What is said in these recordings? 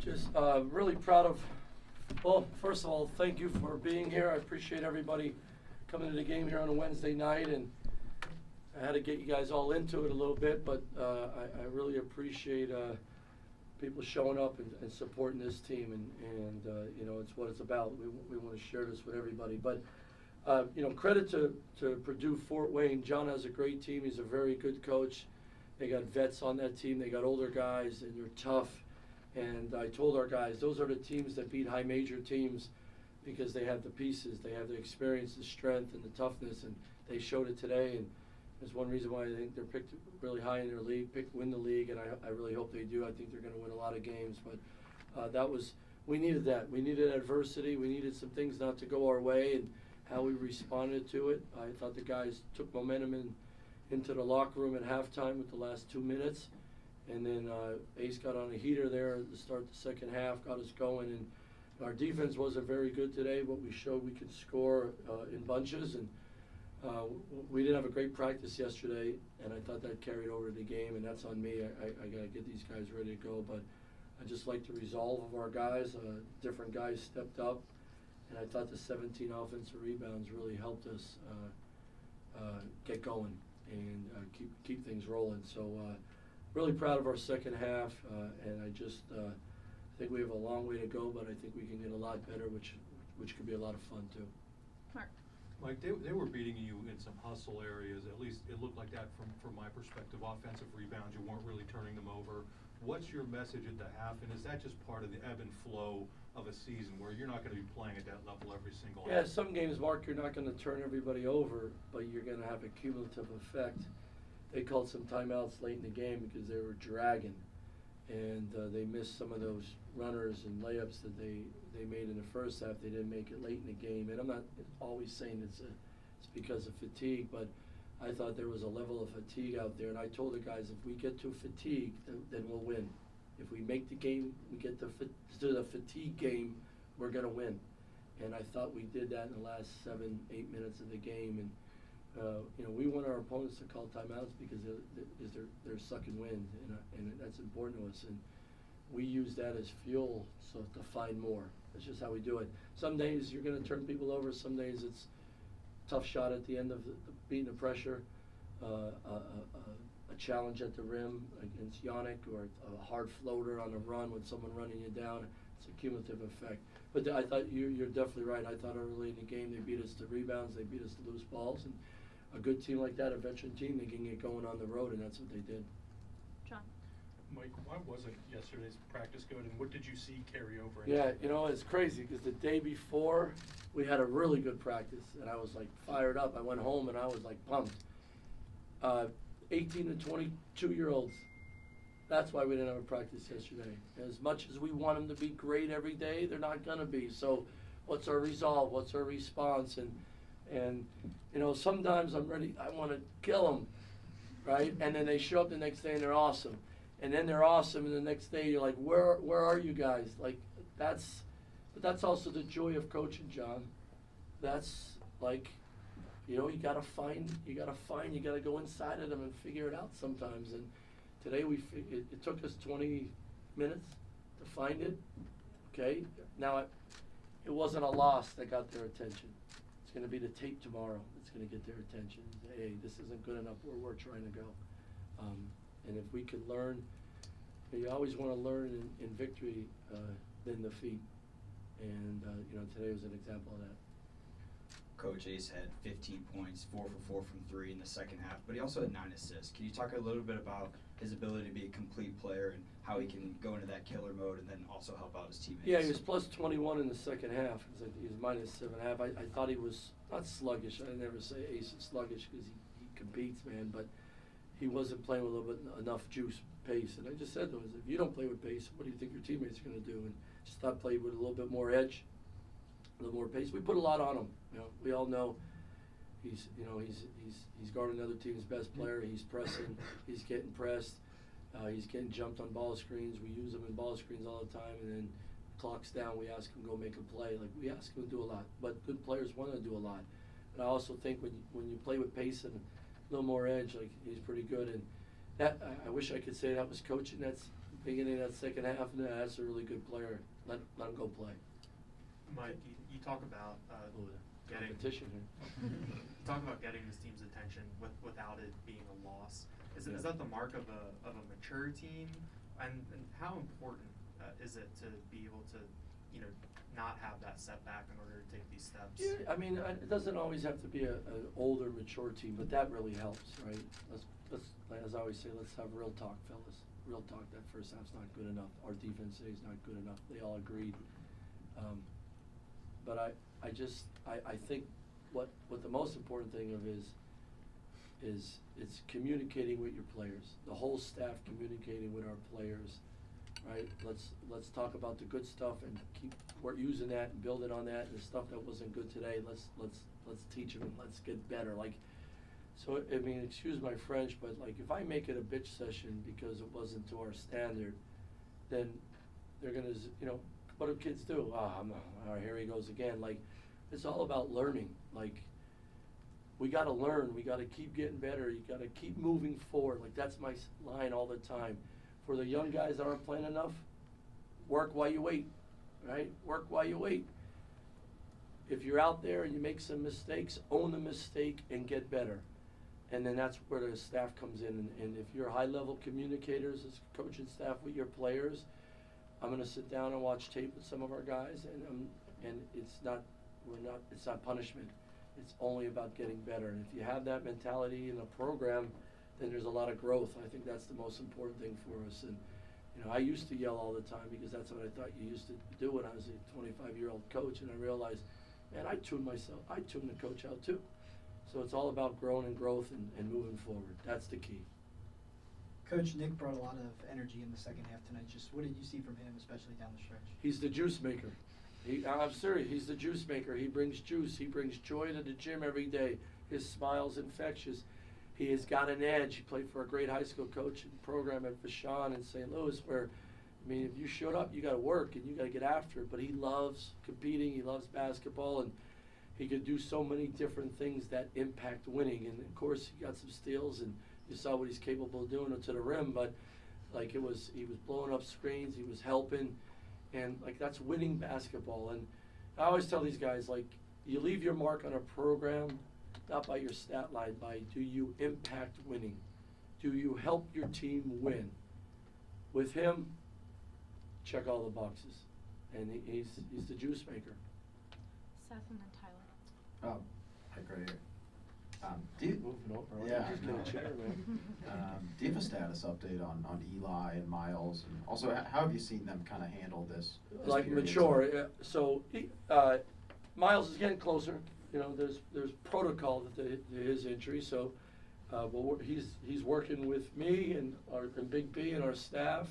Just really proud of, well, first of all, thank you for being here. I appreciate everybody coming to the game here on a Wednesday night, and I had to get you guys all into it a little bit, but I really appreciate people showing up and supporting this team, and you know, it's what it's about. We want to share this with everybody. But you know, credit to Purdue Fort Wayne. John has a great team. He's a very good coach. They got vets on that team. They got older guys, and they're tough. And I told our guys, those are the teams that beat high major teams because they have the pieces, they have the experience, the strength, and the toughness, and they showed it today. And there's one reason why I think they're picked really high in their league, win the league, and I really hope they do. I think they're going to win a lot of games. But we needed that. We needed adversity. We needed some things not to go our way, and how we responded to it. I thought the guys took momentum into the locker room at halftime with the last 2 minutes. And then Ace got on a heater there at the start of the second half, got us going. And our defense wasn't very good today, but we showed we could score in bunches. And we didn't have a great practice yesterday, and I thought that carried over to the game, and that's on me. I got to get these guys ready to go. But I just like the resolve of our guys. Different guys stepped up, and I thought the 17 offensive rebounds really helped us get going and keep things rolling. So. Really proud of our second half, and I just think we have a long way to go, but I think we can get a lot better, which could be a lot of fun too. Mark. Mike, they were beating you in some hustle areas. At least it looked like that from my perspective. Offensive rebounds, you weren't really turning them over. What's your message at the half, and is that just part of the ebb and flow of a season where you're not going to be playing at that level every single Yeah, half? some games, Mark, you're not going to turn everybody over, but you're going to have a cumulative effect. They called some timeouts late in the game because they were dragging, and they missed some of those runners and layups that they made in the first half. They didn't make it late in the game, and I'm not always saying it's because of fatigue, but I thought there was a level of fatigue out there, and I told the guys if we get to fatigue, then we'll win. If we make the game, we get to the fatigue game, we're going to win. And I thought we did that in the last 7-8 minutes of the game, and you know, we want our opponents to call timeouts because they're sucking wind, and that's important to us. And we use that as fuel, so to find more. That's just how we do it. Some days you're going to turn people over. Some days it's a tough shot at the end of beating the pressure, a challenge at the rim against Yannick, or a hard floater on a run with someone running you down. It's a cumulative effect. But I thought you're definitely right. I thought early in the game they beat us to rebounds, they beat us to loose balls, and a good team like that, a veteran team, they can get going on the road, and that's what they did. John. Mike, why wasn't yesterday's practice good, and what did you see carry over? Yeah, you know, it's crazy because the day before we had a really good practice, and I was like fired up. I went home and I was like pumped. 18 to 22-year-olds. That's why we didn't have a practice yesterday. As much as we want them to be great every day, they're not going to be. So what's our resolve? What's our response? And you know, sometimes I'm ready, I want to kill them, right? And then they show up the next day and they're awesome. And then they're awesome, and the next day you're like, where are you guys? Like, but that's also the joy of coaching, John. That's like, you know, you gotta go inside of them and figure it out sometimes. And today it took us 20 minutes to find it. Okay, now it wasn't a loss that got their attention. It's going to be the tape tomorrow. It's going to get their attention. Hey, this isn't good enough where we're trying to go. And if we could learn, you always want to learn in victory than defeat. And you know, today was an example of that. Coach Ace had 15 points, 4 for 4 from 3 in the second half, but he also had 9 assists. Can you talk a little bit about his ability to be a complete player and how he can go into that killer mode and then also help out his teammates? Yeah, he was plus 21 in the second half. He was minus 7.5. I thought he was not sluggish. I never say Ace is sluggish because he competes, man, but he wasn't playing with a little bit enough juice, pace. And I just said to him, if you don't play with pace, what do you think your teammates are going to do? And just thought play with a little bit more edge, a little more pace. We put a lot on him. You know, we all know he's guarding another team's best player. He's pressing. He's getting pressed. He's getting jumped on ball screens. We use him in ball screens all the time, and then clock's down. We ask him to go make a play. Like, we ask him to do a lot, but good players want to do a lot. And I also think when you play with pace and a little more edge, like, he's pretty good. And that I wish I could say that was coaching. That's beginning of that second half, no, that's a really good player. Let him go play. Mike, you talk about getting Competition here. you talk about getting this team's attention without it being a loss. Is that the mark of a mature team? And how important is it to be able to not have that setback in order to take these steps? Yeah, I mean, it doesn't always have to be an older, mature team, but that really helps, right? Let's, as I always say, let's have real talk, fellas. Real talk. That first half's not good enough. Our defense today is not good enough. They all agreed. But I think what the most important thing of is it's communicating with your players. The whole staff communicating with our players, right? Let's talk about the good stuff and we're using that and building on that. And the stuff that wasn't good today, let's teach them and let's get better. Like, so I mean, excuse my French, but like if I make it a bitch session because it wasn't to our standard, then they're gonna, what do kids do? Here he goes again. Like, it's all about learning. Like, we got to learn. We got to keep getting better. You got to keep moving forward. Like, that's my line all the time. For the young guys that aren't playing enough, work while you wait, right? Work while you wait. If you're out there and you make some mistakes, own the mistake and get better. And then that's where the staff comes in. And if you're high-level communicators as coaching staff with your players, I'm going to sit down and watch tape with some of our guys, and it's not punishment. It's only about getting better. And if you have that mentality in a program, then there's a lot of growth. I think that's the most important thing for us. And I used to yell all the time because that's what I thought you used to do when I was a 25-year-old coach, and I realized, man, I tuned the coach out too. So it's all about growing and growth and moving forward. That's the key. Coach, Nick brought a lot of energy in the second half tonight. Just what did you see from him, especially down the stretch? He's the juice maker. I'm serious. He's the juice maker. He brings juice. He brings joy to the gym every day. His smile's infectious. He has got an edge. He played for a great high school coach and program at Vashon in St. Louis where, I mean, if you showed up, you got to work and you got to get after it. But he loves competing. He loves basketball, and he could do so many different things that impact winning. And, of course, he got some steals, and you saw what he's capable of doing to the rim. But, like, he was blowing up screens. He was helping. And, like, that's winning basketball. And I always tell these guys, like, you leave your mark on a program not by your stat line, by do you impact winning? Do you help your team win? With him, check all the boxes. And he's the juice maker. Seth and then Tyler. Oh, Mike right here. Moving over. Yeah, Just get a chair, man. Do you have a status update on Eli and Miles? And also, how have you seen them kind of handle this Like period? mature. So Miles is getting closer. There's protocol to his injury. So he's working with me and Big B and our staff,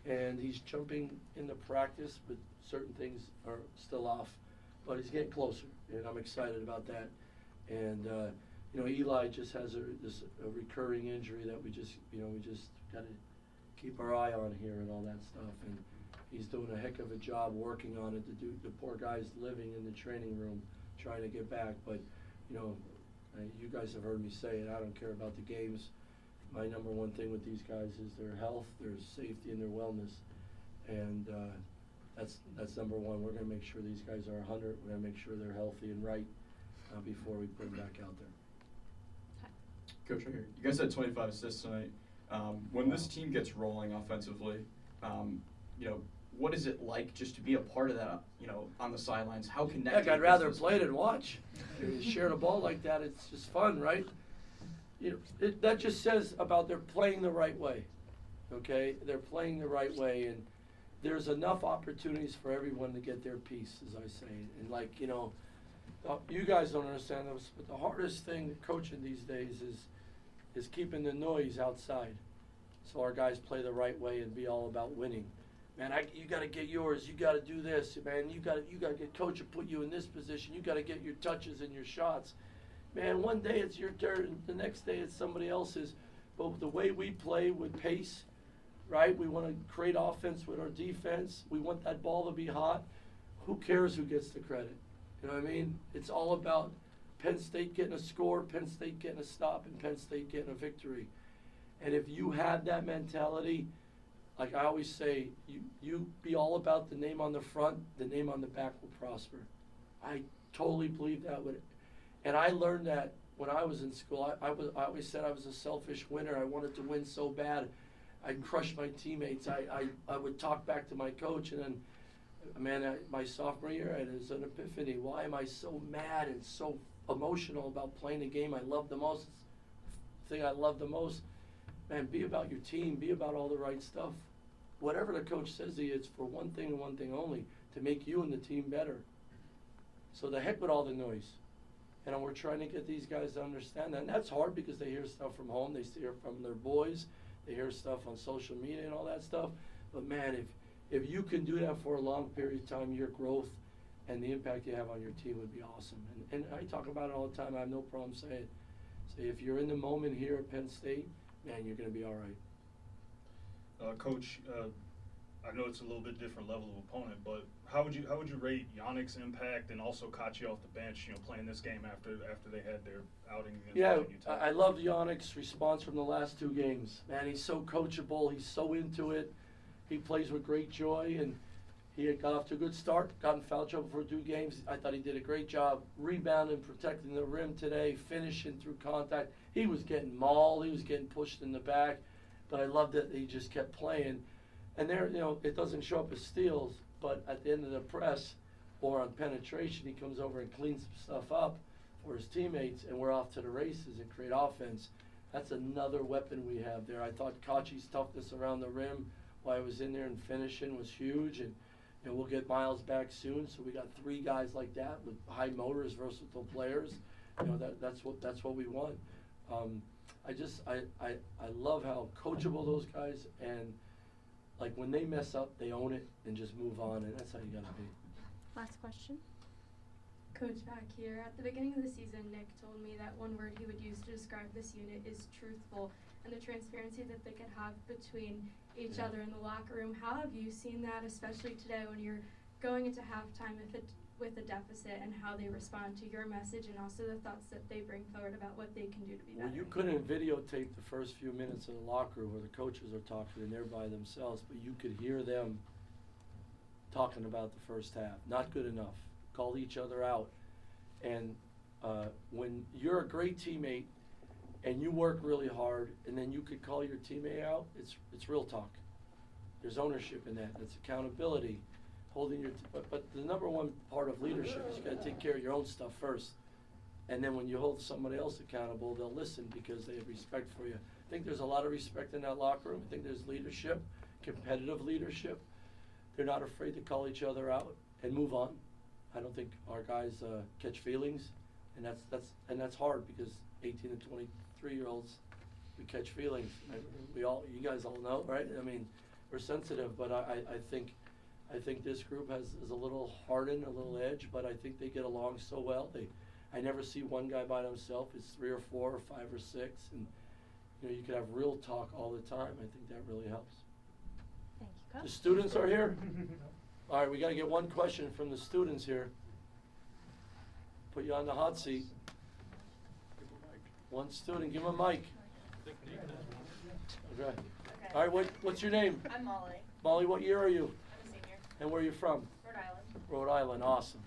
and he's jumping into practice, but certain things are still off. But he's getting closer, and I'm excited about that. And Eli just has a recurring injury that we just got to keep our eye on here and all that stuff. And he's doing a heck of a job working on it. The poor guy's living in the training room trying to get back. But you guys have heard me say it. I don't care about the games. My number one thing with these guys is their health, their safety, and their wellness. And that's number one. We're going to make sure these guys are 100. We're going to make sure they're healthy and right before we put them back out there. Coach, right here. You guys had 25 assists tonight. When this team gets rolling offensively, what is it like just to be a part of that, on the sidelines? How connected? Heck, I'd rather play than watch. Share the ball like that, it's just fun, right? That just says about they're playing the right way, okay? They're playing the right way, and there's enough opportunities for everyone to get their piece, as I say. And you guys don't understand this, but the hardest thing coaching these days is keeping the noise outside, so our guys play the right way and be all about winning. Man, you got to get yours. You got to do this, man. You got to get coach to put you in this position. You got to get your touches and your shots. Man, one day it's your turn, the next day it's somebody else's. But the way we play with pace, right? We want to create offense with our defense. We want that ball to be hot. Who cares who gets the credit? You know what I mean? It's all about Penn State getting a score, Penn State getting a stop, and Penn State getting a victory. And if you have that mentality, like I always say, you be all about the name on the front, the name on the back will prosper. I totally believe that would, and I learned that when I was in school. I always said I was a selfish winner. I wanted to win so bad. I'd crush my teammates. I would talk back to my coach, and then, man, my sophomore year, it was an epiphany. Why am I so mad and so emotional about playing a game I love the most? It's the thing I love the most. Man, be about your team. Be about all the right stuff. Whatever the coach says to you, it's for one thing and one thing only, to make you and the team better. So the heck with all the noise. And we're trying to get these guys to understand that. And that's hard because they hear stuff from home. They hear from their boys. They hear stuff on social media and all that stuff. But, man, if you can do that for a long period of time, your growth and the impact you have on your team would be awesome. And I talk about it all the time. I have no problem saying it. Say, if you're in the moment here at Penn State, man, you're going to be all right. Coach, I know it's a little bit different level of opponent, but how would you rate Yannick's impact and also Kachi off the bench, playing this game after they had their outing against Virginia Tech? I love Yannick's response from the last two games. Man, he's so coachable. He's so into it. He plays with great joy, and he had got off to a good start, got in foul trouble for 2 games. I thought he did a great job rebounding, protecting the rim today, finishing through contact. He was getting mauled. He was getting pushed in the back, but I loved that he just kept playing. And there, it doesn't show up as steals, but at the end of the press or on penetration, he comes over and cleans some stuff up for his teammates, and we're off to the races and create offense. That's another weapon we have there. I thought Kachi's toughness around the rim while I was in there and finishing was huge, and we'll get Miles back soon. So we got 3 guys like that with high motors, versatile players. That's what we want. I love how coachable those guys, and like when they mess up, they own it and just move on, and that's how you gotta be. Last question. Coach, back here. At the beginning of the season, Nick told me that one word he would use to describe this unit is truthful, and the transparency that they can have between each other in the locker room. How have you seen that, especially today when you're going into halftime with a deficit, and how they respond to your message and also the thoughts that they bring forward about what they can do to be better? Well, you couldn't videotape the first few minutes of the locker room where the coaches are talking and they're by themselves, but you could hear them talking about the first half. Not good enough. Call each other out. And when you're a great teammate and you work really hard, and then you could call your teammate out, it's real talk. There's ownership in that. That's accountability. Holding your but the number one part of leadership is you got to take care of your own stuff first, and then when you hold somebody else accountable, they'll listen because they have respect for you. I think there's a lot of respect in that locker room. I think there's leadership, competitive leadership. They're not afraid to call each other out and move on. I don't think our guys catch feelings, and that's hard because 18 and 23-year-olds, we catch feelings. You guys all know, right? I mean, we're sensitive, but I think this group is a little hardened, a little edge, but I think they get along so well. I never see one guy by himself. It's 3 or 4 or 5 or 6, and you can have real talk all the time. I think that really helps. Thank you, Coach. The students are here? All right, we got to get one question from the students here. Put you on the hot seat. One student, give him a mic. Okay. All right, what's your name? I'm Molly. Molly, what year are you? I'm a senior. And where are you from? Rhode Island. Rhode Island, awesome.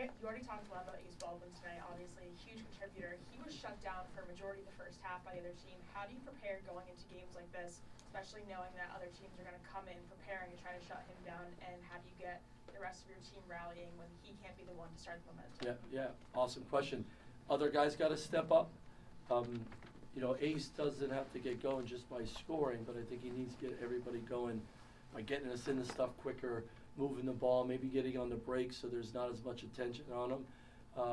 You already talked a lot about Ace Baldwin tonight, obviously a huge contributor. He was shut down for a majority of the first half by the other team. How do you prepare going into games like this, especially knowing that other teams are going to come in preparing and try to shut him down, and how do you get the rest of your team rallying when he can't be the one to start the momentum? Yeah, awesome question. Other guys got to step up. Ace doesn't have to get going just by scoring, but I think he needs to get everybody going by getting us into stuff quicker, moving the ball, maybe getting on the break so there's not as much attention on them.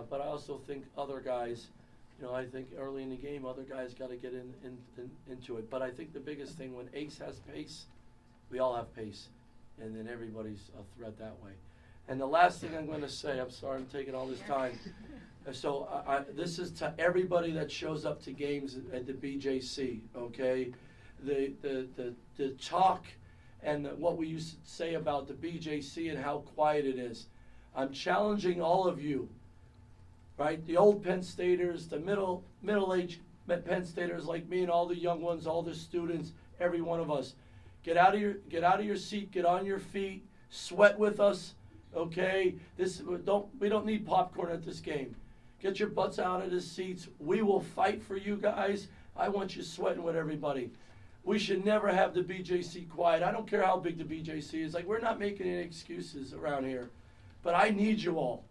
But I also think other guys, I think early in the game, other guys got to get into it. But I think the biggest thing, when Ace has pace, we all have pace, and then everybody's a threat that way. And the last thing I'm going to say, I'm sorry I'm taking all this time. So this is to everybody that shows up to games at the BJC, okay? The talk and what we used to say about the BJC and how quiet it is. I'm challenging all of you, right? The old Penn Staters, the middle-aged Penn Staters like me, and all the young ones, all the students, every one of us. Get out of your seat, get on your feet, sweat with us, okay? We don't need popcorn at this game. Get your butts out of the seats. We will fight for you guys. I want you sweating with everybody. We should never have the BJC quiet. I don't care how big the BJC is. Like, we're not making any excuses around here. But I need you all.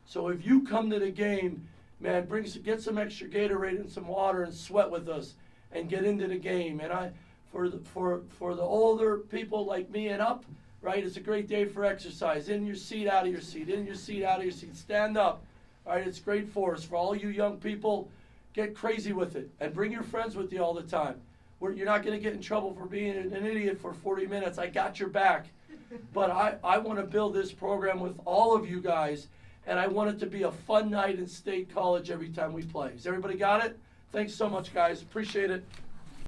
So if you come to the game, man, get some extra Gatorade and some water and sweat with us and get into the game. And for the older people like me and up, right, it's a great day for exercise. In your seat, out of your seat. In your seat, out of your seat. Stand up. All right, it's great for us. For all you young people, get crazy with it. And bring your friends with you all the time. You're not going to get in trouble for being an idiot for 40 minutes. I got your back. But I want to build this program with all of you guys, and I want it to be a fun night in State College every time we play. Has everybody got it? Thanks so much, guys. Appreciate it.